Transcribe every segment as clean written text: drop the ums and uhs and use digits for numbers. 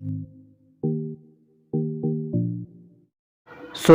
सो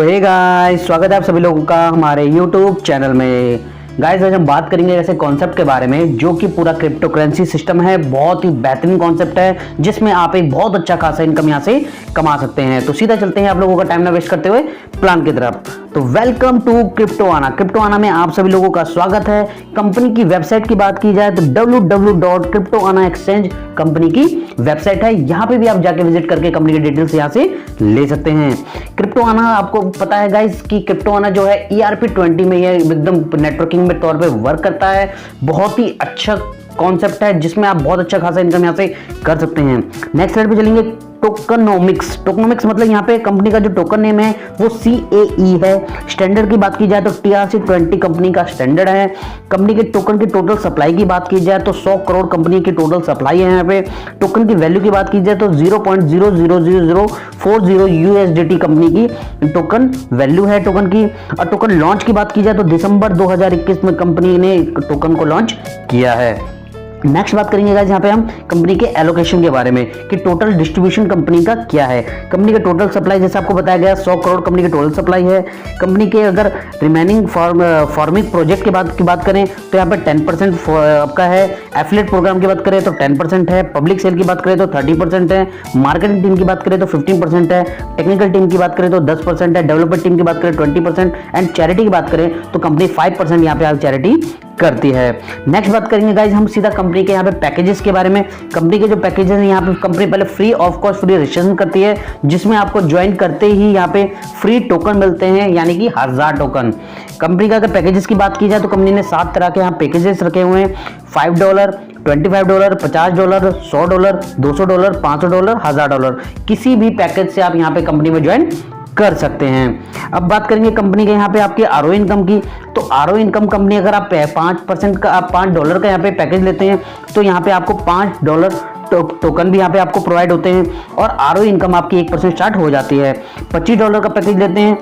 hey guys, स्वागत है आप सभी लोगों का हमारे YouTube चैनल में। गाइस आज हम बात करेंगे ऐसे कॉन्सेप्ट के बारे में जो कि पूरा क्रिप्टो करेंसी सिस्टम है। बहुत ही बेहतरीन कॉन्सेप्ट है जिसमें आप एक बहुत अच्छा खासा इनकम यहाँ से कमा सकते हैं। तो सीधा चलते हैं आप लोगों का टाइम ना वेस्ट करते हुए प्लान की तरफ। तो वेलकम टू क्रिप्टोआना। क्रिप्टोआना में आप सभी लोगों का स्वागत है। कंपनी की वेबसाइट की बात की जाए तो www.cryptoanaexchange कंपनी की वेबसाइट है। यहाँ पे भी आप जाके विजिट करके कंपनी की डिटेल्स यहाँ से ले सकते हैं। क्रिप्टोआना आपको पता है गाइस कि क्रिप्टोआना जो है ERP20 में ये एकदम नेटवर्किंग में तौर पे वर्क करता है। बहुत ही अच्छा कॉन्सेप्ट है जिसमें आप बहुत अच्छा खासा इनकम यहाँ से कर सकते हैं। नेक्स्ट स्लाइड पे चलेंगे। टोकनोमिक्स मतलब यहाँ पे कंपनी का जो टोकन नेम है वो CAE है। स्टैंडर्ड की बात की जाए तो TRC20 कंपनी का स्टैंडर्ड है। कंपनी के टोकन की टोटल सप्लाई की बात की जाए तो 100 करोड़ कंपनी की टोटल सप्लाई है। यहाँ पे टोकन की वैल्यू की बात की जाए तो 0.00040 USDT कंपनी की टोकन वैल्यू है टोकन की। और टोकन लॉन्च की बात की जाए तो दिसंबर 2021 में कंपनी ने टोकन को लॉन्च किया है। नेक्स्ट बात करेंगे गाइस यहाँ पे हम कंपनी के एलोकेशन के बारे में कि टोटल डिस्ट्रीब्यूशन कंपनी का क्या है। कंपनी का टोटल सप्लाई जैसे आपको बताया गया 100 करोड़ कंपनी की टोटल सप्लाई है। कंपनी के अगर रिमेनिंग फार्मिंग प्रोजेक्ट की बात करें तो यहाँ पे 10% आपका है। एफिलिएट प्रोग्राम की बात करें तो 10% है। पब्लिक सेल की बात करें तो 30% है। मार्केटिंग टीम की बात करें तो 15% है। टेक्निकल टीम की बात करें तो 10% है। डेवलपर टीम की बात करें 20% एंड चैरिटी की बात करें तो कंपनी 5% यहाँ पे चैरिटी करती है। नेक्स्ट बात करेंगे गाइज हम सीधा कंपनी के यहाँ पे पैकेजेस के बारे में। कंपनी के जो पैकेजेस हैं यहाँ पे कंपनी पहले free of cost free registration करती है जिसमें आपको ज्वाइन करते ही यहाँ पे फ्री टोकन मिलते हैं यानी कि 1000 टोकन। कंपनी का अगर पैकेजेस की बात की जाए तो कंपनी ने 7 तरह के यहाँ पैकेजेस रखे हुए हैं। $5, $25, $50, $100, $200, $500, $1000। किसी भी पैकेज से आप यहाँ पे कंपनी में ज्वाइन कर सकते हैं। अब बात करेंगे कंपनी के यहाँ पे आपके ROI इनकम की। तो ROI इनकम कंपनी अगर आप 5% का आप $5 का यहाँ पे पैकेज लेते हैं तो यहाँ पे आपको $5 टोकन भी यहाँ पे आपको प्रोवाइड होते हैं और ROI इनकम आपकी 1% स्टार्ट हो जाती है। $25 का पैकेज लेते हैं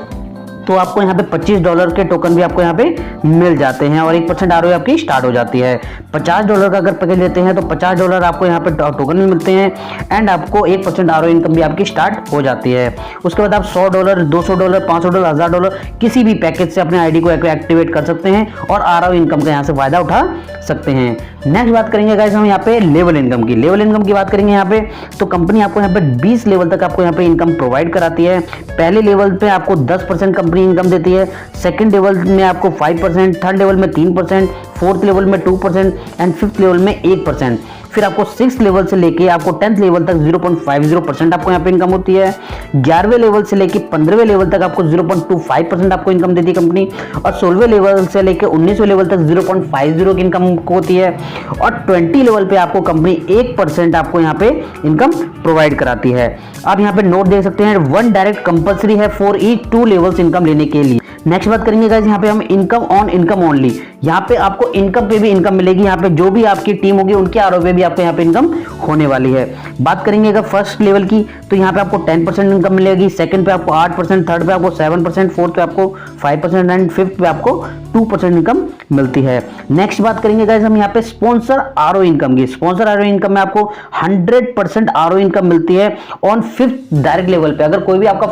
तो आपको यहाँ पे $25 के टोकन भी आपको यहाँ पे मिल जाते हैं और 1% ROI आपकी स्टार्ट हो जाती है। $50 का अगर पैकेज लेते हैं तो $50 आपको यहाँ पे टोकन भी मिलते हैं एंड आपको 1% ROI इनकम भी आपकी स्टार्ट हो जाती है। उसके बाद आप $100, $200, $500, $1000 किसी भी पैकेज से अपने ID को एक्टिवेट कर सकते हैं और ROI इनकम का यहाँ से फायदा उठा सकते हैं। नेक्स्ट बात करेंगे गाइस हम यहाँ पे लेवल इनकम की। लेवल इनकम की बात करेंगे यहाँ पे तो कंपनी आपको यहाँ पे 20 लेवल तक आपको यहाँ पे इनकम प्रोवाइड कराती है। पहले लेवल पे आपको 10% कंपनी इनकम देती है। सेकंड लेवल में आपको 5%, थर्ड लेवल में 3%, फोर्थ लेवल में 2% एंड फिफ्थ लेवल में 8%। फिर आपको 6th लेवल से लेके आपको 10th लेवल तक 0.50% आपको यहाँ पे इनकम होती है। 11वें लेवल से लेके 15वें लेवल तक आपको 0.25% आपको इनकम देती है कंपनी और 16वें लेवल से लेके 19वें लेवल तक 0.50 की इनकम होती है और 20 लेवल पे आपको कंपनी 1% आपको यहाँ पे इनकम प्रोवाइड कराती है। आप यहाँ पे नोट देख सकते हैं 1 डायरेक्ट कंपल्सरी है फॉर ईच 2 लेवल्स इनकम लेने के लिए। नेक्स्ट बात करेंगे गाइस यहाँ पे हम इनकम ऑन इनकम ओनली। यहाँ पे आपको इनकम पे भी इनकम मिलेगी। यहाँ पे जो भी आपकी टीम होगी उनके ROI पे भी आपको यहाँ पे इनकम होने वाली है। बात करेंगे अगर फर्स्ट लेवल की तो यहाँ पे आपको 10% इनकम मिलेगी। सेकंड पे आपको 8%, थर्ड पे आपको 7%, फोर्थ पे आपको 5% एंड फिफ्थ पे आपको 2% इनकम मिलती है। नेक्स्ट बात करेंगे गाइस हम यहाँ पे स्पॉन्सर ROI इनकम की। स्पॉन्सर ROI इनकम में आपको 100% ROI इनकम मिलती है ऑन 5th डायरेक्ट लेवल पे। अगर कोई भी आपका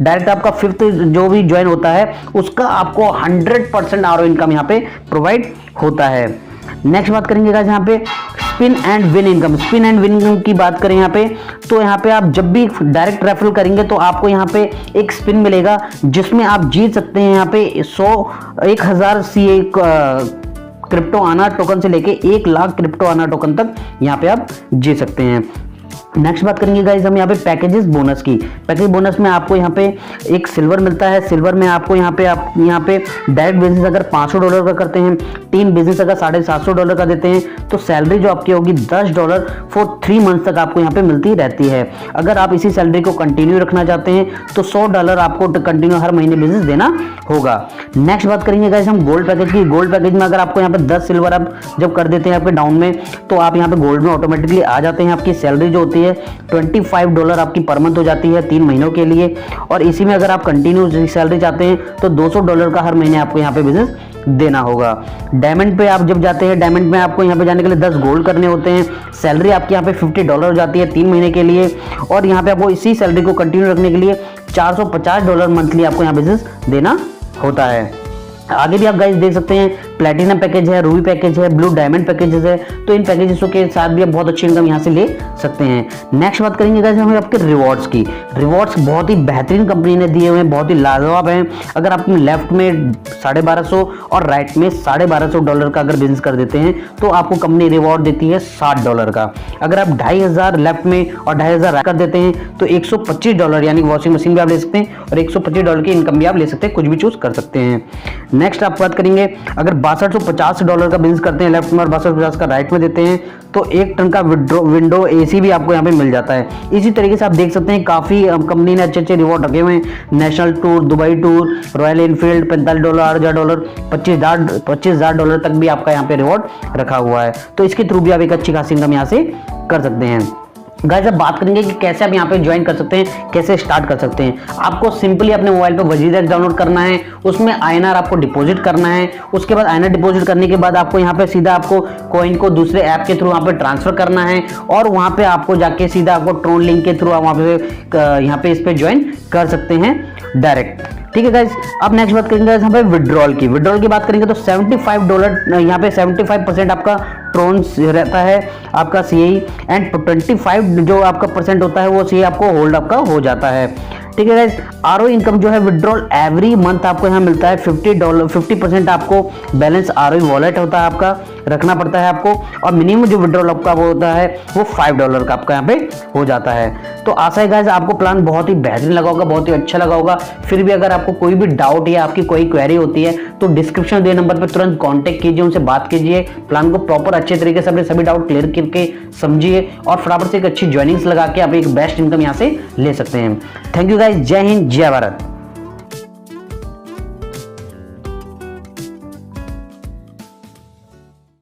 डायरेक्ट आपका 5th जो भी ज्वाइन होता है उसका आपको 100% ROI इनकम यहाँ पे प्रोवाइड होता है। नेक्स्ट बात करेंगे गाइस यहाँ पे spin and win income. Spin and win income की बात करें यहाँ पे तो यहाँ पे आप जब भी डायरेक्ट रेफरल करेंगे तो आपको यहाँ पे एक स्पिन मिलेगा जिसमें आप जीत सकते हैं यहाँ पे 1000 CA क्रिप्टोआना टोकन से लेके 1 लाख क्रिप्टोआना टोकन तक यहाँ पे आप जीत सकते हैं। नेक्स्ट बात करेंगे गाइस हम यहाँ पे पैकेजेस बोनस की। पैकेज बोनस में आपको यहाँ पे एक सिल्वर मिलता है। सिल्वर में आपको यहाँ पे डायरेक्ट बिजनेस अगर $500 का करते हैं, टीम बिजनेस अगर $750 का देते हैं तो सैलरी जो आपकी होगी $10 फॉर 3 मंथ तक आपको यहाँ पे मिलती रहती है। अगर आप इसी सैलरी को कंटिन्यू रखना चाहते हैं तो $100 आपको कंटिन्यू हर महीने बिजनेस देना होगा। नेक्स्ट बात करेंगे गाइस हम गोल्ड पैकेज की। गोल्ड पैकेज में अगर आपको यहाँ पे 10 सिल्वर आप जब कर देते हैं आपके डाउन में तो आप यहाँ पे गोल्ड में ऑटोमेटिकली आ जाते हैं। आपकी सैलरी जो होती है है $25 आपकी पर मंथ हो जाती है 3 महीनों के लिए। और इसी में अगर आप कंटिन्यू सैलरी चाहते हैं तो $200 का हर महीने आपको यहाँ पे बिजनेस देना होगा। डायमंड पे आप जब जाते हैं, डायमंड में आपको यहाँ पे जाने के लिए 10 गोल्ड करने होते हैं। सैलरी आपकी यहाँ पे $50 हो जाती है 3 महीने के लिए। और यहाँ पे आपको इसी सैलरी को कंटिन्यू रखने के लिए $450 मंथली आपको यहाँ बिजनेस देना होता है। आगे भी आप गाइस देख सकते हैं प्लैटिनम पैकेज है, रूबी पैकेज है, ब्लू डायमंड पैकेजेस है। तो इन पैकेजेसों के साथ भी आप बहुत अच्छी इनकम यहाँ से ले सकते हैं। नेक्स्ट बात करेंगे गाइस हमें आपके रिवॉर्ड्स की। रिवॉर्ड्स बहुत ही बेहतरीन कंपनी ने दिए हुए हैं, बहुत ही लाजवाब हैं। अगर आप लेफ्ट में 1250 और राइट में $1250 का अगर बिजनेस कर देते हैं तो आपको कंपनी रिवॉर्ड देती है $60 का। अगर आप 2500 लेफ्ट में और 2500 राइट कर देते हैं तो $125 यानी वॉशिंग मशीन भी आप ले सकते हैं और $125 की इनकम भी आप ले सकते हैं, कुछ भी चूज कर सकते हैं। नेक्स्ट आप बात करेंगे अगर $6250 का बिजनेस करते हैं लेफ्ट में और 6250 का राइट में देते हैं तो 1 टन का विंडो एसी भी आपको यहाँ पे मिल जाता है। इसी तरीके से आप देख सकते हैं काफी कंपनी ने अच्छे अच्छे रिवॉर्ड रखे हुए हैं। National tour, Dubai tour, royal Enfield $45, $8,000, $25,000 तक भी आपका यहाँ पे रिवॉर्ड रखा हुआ है। तो इसके थ्रू भी आप एक अच्छी खासी इनकम यहाँ से कर सकते हैं। गाइस अब बात करेंगे कि कैसे आप यहाँ पे ज्वाइन कर सकते हैं, कैसे स्टार्ट कर सकते हैं। आपको सिंपली अपने मोबाइल पे वजीर डाउनलोड करना है, उसमें INR आपको डिपॉजिट करना है। उसके बाद INR डिपॉजिट करने के बाद आपको यहाँ पे सीधा आपको कॉइन को दूसरे ऐप के थ्रू वहाँ पे ट्रांसफर करना है और वहाँ पे आपको जाके सीधा आपको ट्रोन लिंक के थ्रू आप वहाँ पे यहाँ पे इस पे ज्वाइन कर सकते हैं डायरेक्ट। ठीक है गाइस, अब नेक्स्ट बात करेंगे यहाँ पे विड्रॉल की। विड्रॉल की बात करेंगे तो $75 यहाँ पे 75% आपका ट्रोन रहता है आपका CAE एंड 25 जो आपका परसेंट होता है वो CAE आपको होल्ड आपका हो जाता है। ठीक है गाइस, RO इनकम जो है विड्रॉल एवरी मंथ आपको यहाँ मिलता है $50 आपको बैलेंस RO वॉलेट होता है आपका रखना पड़ता है आपको। और मिनिमम जो विड्रॉल आपका वो होता है वो $5 का आपका यहाँ पे हो जाता है। तो आशा है गाइस आपको प्लान बहुत ही बेहतरीन लगा होगा, बहुत ही अच्छा लगा होगा। फिर भी अगर आपको कोई भी डाउट या आपकी कोई क्वेरी होती है तो डिस्क्रिप्शन दिए नंबर पर तुरंत कॉन्टेक्ट कीजिए, उनसे बात कीजिए। प्लान को प्रॉपर अच्छे तरीके से अपने सभी डाउट क्लियर करके समझिए और फटाफट से एक अच्छी ज्वाइनिंग्स लगा के आप एक बेस्ट इनकम यहाँ से ले सकते हैं। थैंक यू गाइस, जय हिंद, जय भारत।